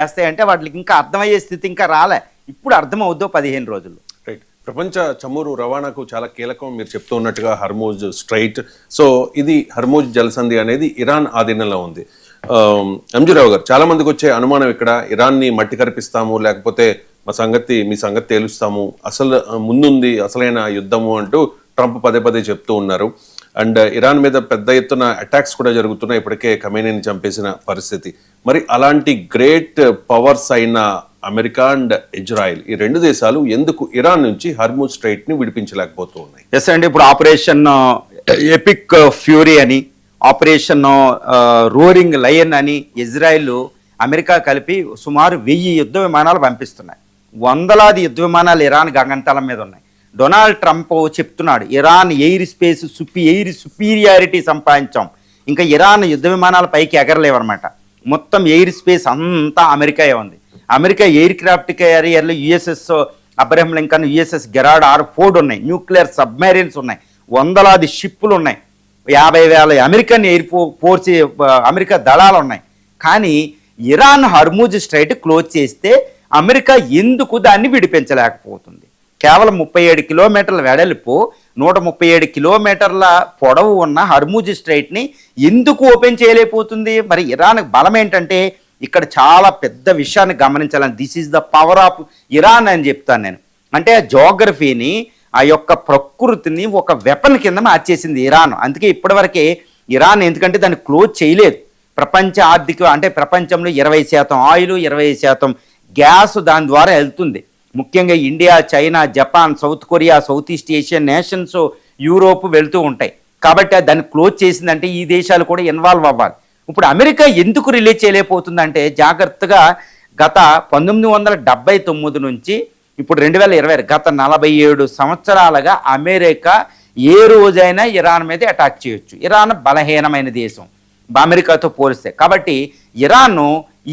చేస్తాయంటే వాటికి ఇంకా అర్థమయ్యే స్థితి ఇంకా రాలే. ఇప్పుడు అర్థమవుద్దో 15 రోజుల్లో. రైట్. ప్రపంచ చమురు రవాణాకు చాలా కీలకం మీరు చెప్తూ ఉన్నట్టుగా హర్మూజ్ స్ట్రైట్. సో ఇది హర్మూజ్ జలసంధి అనేది ఇరాన్ ఆధీనంలో ఉంది. ఎంజీరావు గారు, చాలా మందికి వచ్చే అనుమానం ఇక్కడ ఇరాన్ని మట్టి కరిపిస్తాము, లేకపోతే మీ సంగతి తేలుస్తాము, అసలు ముందుంది అసలైన యుద్ధము అంటూ ట్రంప్ పదే పదే చెప్తూ ఉన్నారు. అండ్ ఇరాన్ మీద పెద్ద ఎత్తున అటాక్స్ కూడా జరుగుతున్నాయి. ఇప్పటికే ఖమేనీని చంపేసిన పరిస్థితి. మరి అలాంటి గ్రేట్ పవర్స్ అయిన అమెరికా అండ్ ఇజ్రాయెల్, ఈ రెండు దేశాలు ఎందుకు ఇరాన్ నుంచి హర్మూజ్ స్ట్రైట్ ని విడిపించలేకపోతూ ఉన్నాయి? ఎస్ అండి, ఇప్పుడు ఆపరేషన్ ఎపిక్ ఫ్యూరీ అని, ఆపరేషన్ రోరింగ్ లయన్ అని ఇజ్రాయెల్ అమెరికా కలిపి సుమారు 1000 యుద్ధ విమానాలు పంపిస్తున్నాయి. వందలాది యుద్ధ విమానాలు ఇరాన్ గగనతలం మీద ఉన్నాయి. డొనాల్డ్ ట్రంప్ చెప్తున్నాడు, Iran air space air superiority సంపాదించాం, ఇంకా ఇరాన్ యుద్ధ విమానాల పైకి ఎగరలేవన్నమాట. మొత్తం ఎయిర్ స్పేస్ అంతా అమెరికాయే ఉంది. అమెరికా ఎయిర్ క్రాఫ్ట్ క్యారియర్లు USS Abraham Lincoln, USS Gerald R Ford ఉన్నాయి, న్యూక్లియర్ సబ్మెరీన్స్ ఉన్నాయి, వందలాది షిప్పులు ఉన్నాయి, 50,000 అమెరికన్ ఎయిర్ ఫోర్స్ అమెరికా దళాలు ఉన్నాయి. కానీ ఇరాన్ హర్మూజ్ స్ట్రైట్ క్లోజ్ చేస్తే అమెరికా ఎందుకు దాన్ని విడిపించలేకపోతుంది? కేవలం 37 కిలోమీటర్ల వెడల్పు, 137 కిలోమీటర్ల పొడవు ఉన్న హర్మూజ్ స్ట్రైట్ని ఎందుకు ఓపెన్ చేయలేకపోతుంది? మరి ఇరాన్ బలం ఏంటంటే ఇక్కడ చాలా పెద్ద విషయాన్ని గమనించాలని, this is the power of Iran అని చెప్తాను నేను. అంటే ఆ జోగ్రఫీని, ఆ యొక్క ప్రకృతిని ఒక వెపన్ కింద మార్చేసింది ఇరాన్. అందుకే ఇప్పటివరకే ఇరాన్ ఎందుకంటే దాన్ని క్లోజ్ చేయలేదు. ప్రపంచ ఆర్థిక అంటే ప్రపంచంలో 20% ఆయిల్, 20% గ్యాస్ దాని ద్వారా వెళ్తుంది. ముఖ్యంగా India, China, Japan, south Korea, south east Asian nations, Europe వెళ్తూ ఉంటాయి. కాబట్టి దాన్ని క్లోజ్ చేసిందంటే ఈ దేశాలు కూడా ఇన్వాల్వ్ అవ్వాలి. ఇప్పుడు అమెరికా ఎందుకు రిలీజ్ చేయలేకపోతుందంటే జాగ్రత్తగా గత 1979 నుంచి ఇప్పుడు 2020 గత 47 సంవత్సరాలుగా అమెరికా ఏ రోజైనా ఇరాన్ మీద అటాక్ చేయొచ్చు. ఇరాన్ బలహీనమైన దేశం అమెరికాతో పోలిస్తే. కాబట్టి ఇరాన్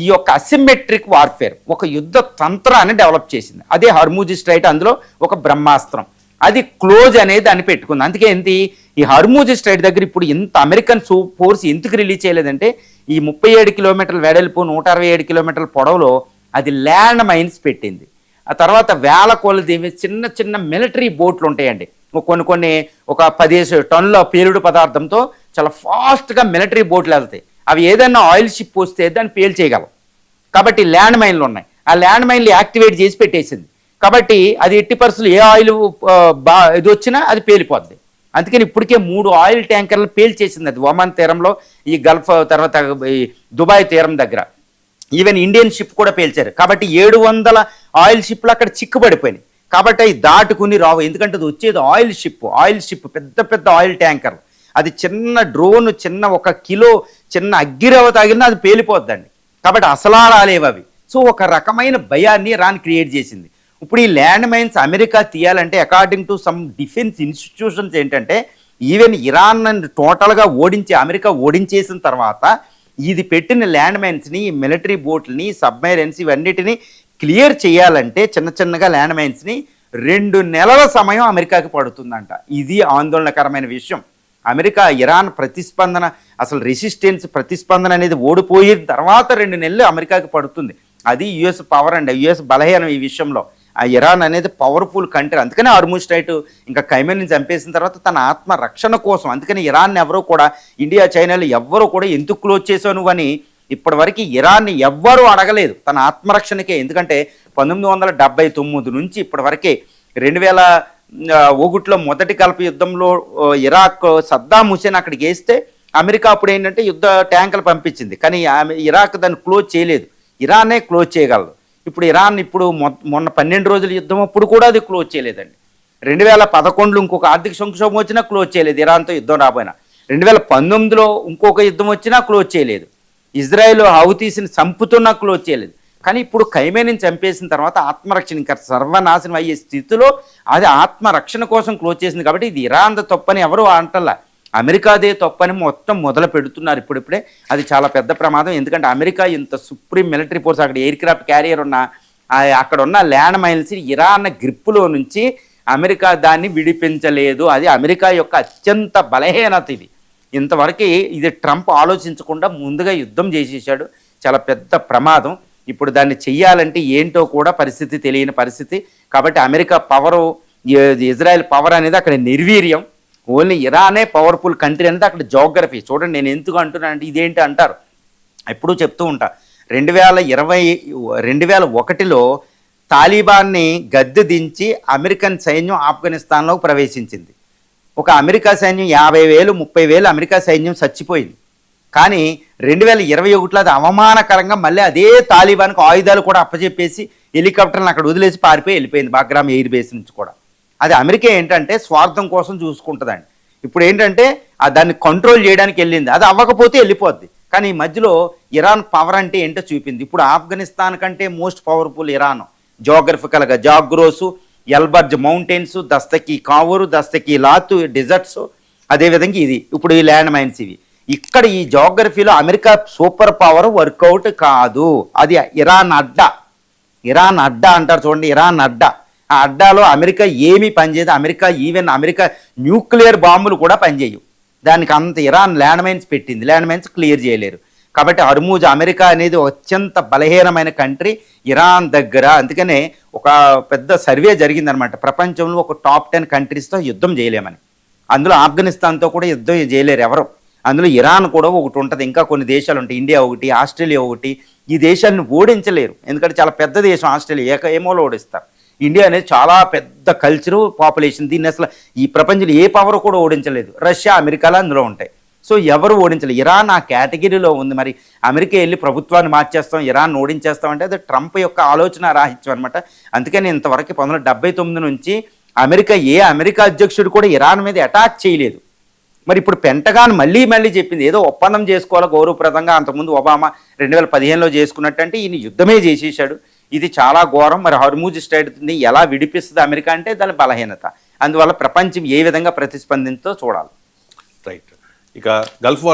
ఈ యొక్క అసిమెట్రిక్ వార్ఫేర్, ఒక యుద్ధ తంత్రాన్ని డెవలప్ చేసింది. అదే హర్మూజ్ స్ట్రైట్, అందులో ఒక బ్రహ్మాస్త్రం. అది క్లోజ్ అనేది దాన్ని పెట్టుకుంది. అందుకే ఈ హర్మూజ్ స్ట్రైట్ దగ్గర ఇప్పుడు ఇంత అమెరికన్ ఫోర్స్ ఎందుకు రిలీజ్ చేయలేదంటే ఈ 37 కిలోమీటర్ల వెడల్పు, 167 కిలోమీటర్ల పొడవులో అది ల్యాండ్ మైన్స్ పెట్టింది. ఆ తర్వాత వేల కొలది చిన్న చిన్న మిలిటరీ బోట్లు ఉంటాయండి. కొన్ని ఒక 15 టన్నుల పేలుడు పదార్థంతో చాలా ఫాస్ట్గా మిలిటరీ బోట్లు వెళ్తాయి. అవి ఏదైనా ఆయిల్ షిప్ వస్తే దాన్ని పేల్చేయగలం. కాబట్టి ల్యాండ్ మైన్లు ఉన్నాయి. ఆ ల్యాండ్ మైన్లు యాక్టివేట్ చేసి పెట్టేసింది. కాబట్టి అది ఎట్టి పరిస్థితులు ఏ ఆయిల్ ఇది వచ్చినా అది పేలిపోద్ది. అందుకని ఇప్పటికే 3 ఆయిల్ ట్యాంకర్లు పేల్చేసింది. అది ఒమాన్ తీరంలో, ఈ గల్ఫ్, తర్వాత ఈ దుబాయ్ తీరం దగ్గర. ఈవెన్ ఇండియన్ షిప్ కూడా పేల్చారు. కాబట్టి 700 ఆయిల్ షిప్లు అక్కడ చిక్కుబడిపోయినాయి. కాబట్టి అవి దాటుకుని రావు. ఎందుకంటే అది వచ్చేది ఆయిల్ షిప్ పెద్ద పెద్ద ఆయిల్ ట్యాంకర్లు. అది చిన్న డ్రోన్, చిన్న 1 కిలో చిన్న అగ్గిరవ తాగినా అది పేలిపోద్దండి. కాబట్టి అసలా రాలేవు అవి. సో ఒక రకమైన భయాన్ని ఇరాన్ క్రియేట్ చేసింది. ఇప్పుడు ఈ ల్యాండ్ మైన్స్ అమెరికా తీయాలంటే according to some defence institutions ఏంటంటే ఈవెన్ ఇరాన్ టోటల్గా అమెరికా ఓడించేసిన తర్వాత ఇది పెట్టిన ల్యాండ్ మైన్స్ని, మిలిటరీ బోట్లని, సబ్మెరైన్స్ ఇవన్నిటిని క్లియర్ చేయాలంటే చిన్నగా ల్యాండ్ మైన్స్ని 2 నెలల సమయం అమెరికాకి పడుతుందంట. ఇది ఆందోళనకరమైన విషయం. అమెరికా ఇరాన్ ప్రతిస్పందన, అసలు రెసిస్టెన్స్ ప్రతిస్పందన అనేది ఓడిపోయిన తర్వాత 2 నెలలు అమెరికాకి పడుతుంది. అది యుఎస్ పవర్ అండి. యుఎస్ బలహీనం ఈ విషయంలో. ఆ ఇరాన్ అనేది పవర్ఫుల్ కంట్రీ. అందుకనే హర్మూజ్ స్ట్రైట్ ఇంకా ఖైమేనీని చంపేసిన తర్వాత తన ఆత్మ రక్షణ కోసం, అందుకని ఇరాన్ ఎవరో కూడా, ఇండియా, చైనాలు ఎవ్వరూ కూడా ఎందుకు క్లోజ్ చేసావు నువ్వు అని ఇప్పటివరకు ఇరాన్ని ఎవ్వరూ అడగలేదు తన ఆత్మరక్షణకే. ఎందుకంటే 1979 నుంచి ఇప్పటివరకే 2001లో మొదటి గల్ఫ్ యుద్ధంలో ఇరాక్ సద్దాం హుసేన్ అక్కడికి వేస్తే అమెరికా అప్పుడు ఏంటంటే యుద్ధ ట్యాంకులు పంపించింది. కానీ ఇరాక్ దాన్ని క్లోజ్ చేయలేదు. ఇరానే క్లోజ్ చేయగలదు. ఇప్పుడు ఇరాన్ మొన్న 12 రోజుల యుద్ధం అప్పుడు కూడా అది క్లోజ్ చేయలేదండి. 2011లో ఇంకొక ఆర్థిక సంక్షోభం వచ్చినా క్లోజ్ చేయలేదు ఇరాన్తో యుద్ధం రాబోయినా. 2019లో ఇంకొక యుద్ధం వచ్చినా క్లోజ్ చేయలేదు. ఇజ్రాయెల్ హౌతీస్ని చంపుతున్నా క్లోజ్ చేయలేదు. కానీ ఇప్పుడు ఖైమేనీని చంపేసిన తర్వాత ఆత్మరక్షణ ఇంకా సర్వనాశనం అయ్యే స్థితిలో అది ఆత్మరక్షణ కోసం క్లోజ్ చేసింది. కాబట్టి ఇది ఇరాన్ తప్పని ఎవరు అంటల్లా, అమెరికాదే తప్పని మొత్తం మొదలు పెడుతున్నారు ఇప్పుడిప్పుడే. అది చాలా పెద్ద ప్రమాదం. ఎందుకంటే అమెరికా ఇంత సుప్రీం మిలిటరీ ఫోర్స్, అక్కడ ఎయిర్ క్రాఫ్ట్ క్యారియర్ ఉన్న, అక్కడ ఉన్న ల్యాండ్ మైన్స్ ఇరాన్ గ్రిప్పులో నుంచి అమెరికా దాన్ని విడిపించలేదు. అది అమెరికా యొక్క అత్యంత బలహీనత. ఇది ఇంతవరకు ఇది ట్రంప్ ఆలోచించకుండా ముందుగా యుద్ధం చేసేసాడు. చాలా పెద్ద ప్రమాదం. ఇప్పుడు దాన్ని చెయ్యాలంటే ఏంటో కూడా పరిస్థితి తెలియని పరిస్థితి. కాబట్టి అమెరికా పవరు, ఇజ్రాయెల్ పవర్ అనేది అక్కడ నిర్వీర్యం. ఓన్లీ ఇరానే పవర్ఫుల్ కంట్రీ అనేది అక్కడ జోగ్రఫీ. చూడండి, నేను ఎందుకు అంటున్నానంటే ఇదేంటి అంటారు, ఎప్పుడూ చెప్తూ ఉంటా. 2001లో తాలిబాన్ని గద్దె దించి అమెరికన్ సైన్యం ఆఫ్ఘనిస్తాన్లోకి ప్రవేశించింది. ఒక అమెరికా సైన్యం 50,000 30,000 అమెరికా సైన్యం చచ్చిపోయింది. కానీ 2021లో అది అవమానకరంగా మళ్ళీ అదే తాలిబాన్కు ఆయుధాలు కూడా అప్పచెప్పేసి హెలికాప్టర్లను అక్కడ వదిలేసి పారిపోయి వెళ్ళిపోయింది, బాగ్రామ్ ఎయిర్ బేస్ నుంచి కూడా. అది అమెరికా ఏంటంటే స్వార్థం కోసం చూసుకుంటుందండి. ఇప్పుడు ఏంటంటే దాన్ని కంట్రోల్ చేయడానికి వెళ్ళింది, అది అవ్వకపోతే వెళ్ళిపోద్ది. కానీ ఈ మధ్యలో ఇరాన్ పవర్ అంటే ఏంటో చూపింది. ఇప్పుడు ఆఫ్ఘనిస్తాన్ కంటే మోస్ట్ పవర్ఫుల్ ఇరాన్. జోగ్రఫికల్గా Zagros, Elburz mountains, Dasht e Kavir, Dasht e Lut deserts, అదేవిధంగా ఇది ఇప్పుడు ఈ ల్యాండ్ మైన్స్. ఇవి ఇక్కడ ఈ జోగ్రఫీలో అమెరికా సూపర్ పవర్ వర్కౌట్ కాదు. అది ఇరాన్ అడ్డా. ఇరాన్ అడ్డా అంటారు చూడండి, ఇరాన్ అడ్డా. ఆ అడ్డాలో అమెరికా ఏమీ పనిచేయదు. ఈవెన్ అమెరికా న్యూక్లియర్ బాంబులు కూడా పనిచేయవు. దానికి అంత ఇరాన్ ల్యాండ్ మైన్స్ పెట్టింది, ల్యాండ్ మైన్స్ క్లియర్ చేయలేరు. కాబట్టి హర్మూజ్, అమెరికా అనేది అత్యంత బలహీనమైన కంట్రీ ఇరాన్ దగ్గర. అందుకనే ఒక పెద్ద సర్వే జరిగిందనమాట, ప్రపంచంలో ఒక టాప్ 10 కంట్రీస్తో యుద్ధం చేయలేమని. అందులో ఆఫ్ఘనిస్తాన్తో కూడా యుద్ధం చేయలేరు ఎవరు. అందులో ఇరాన్ కూడా ఒకటి ఉంటుంది, ఇంకా కొన్ని దేశాలు ఉంటాయి, ఇండియా ఒకటి, ఆస్ట్రేలియా ఒకటి. ఈ దేశాలను ఓడించలేరు, ఎందుకంటే చాలా పెద్ద దేశం ఆస్ట్రేలియా, ఏమోలో ఓడిస్తారు. ఇండియా అనేది చాలా పెద్ద కల్చరు, పాపులేషన్. దీన్ని అసలు ఈ ప్రపంచంలో ఏ పవర్ కూడా ఓడించలేదు. రష్యా, అమెరికాలో అందులో ఉంటాయి. సో ఎవరు ఓడించలేదు. ఇరాన్ ఆ కేటగిరీలో ఉంది. మరి అమెరికా వెళ్ళి ప్రభుత్వాన్ని మార్చేస్తాం, ఇరాన్ ఓడించేస్తాం అంటే అది ట్రంప్ యొక్క ఆలోచన రాహిత్యం అనమాట. అందుకని ఇంతవరకు 1979 నుంచి అమెరికా అధ్యక్షుడు కూడా ఇరాన్ మీద అటాక్ చేయలేదు. మరి ఇప్పుడు పెంటగాన్ మళ్ళీ చెప్పింది ఏదో ఒప్పందం చేసుకోవాలో గౌరవప్రదంగా. అంతకుముందు ఒబామా 2015లో చేసుకున్నట్టు, అంటే ఈయన యుద్ధమే చేసేసాడు. ఇది చాలా ఘోరం. మరి హర్మూజ్ స్ట్రైట్ని ఎలా విడిపిస్తుంది అమెరికా అంటే దాని బలహీనత. అందువల్ల ప్రపంచం ఏ విధంగా ప్రతిస్పందింతో చూడాలి. రైట్. ఇక గల్ఫ్ వార్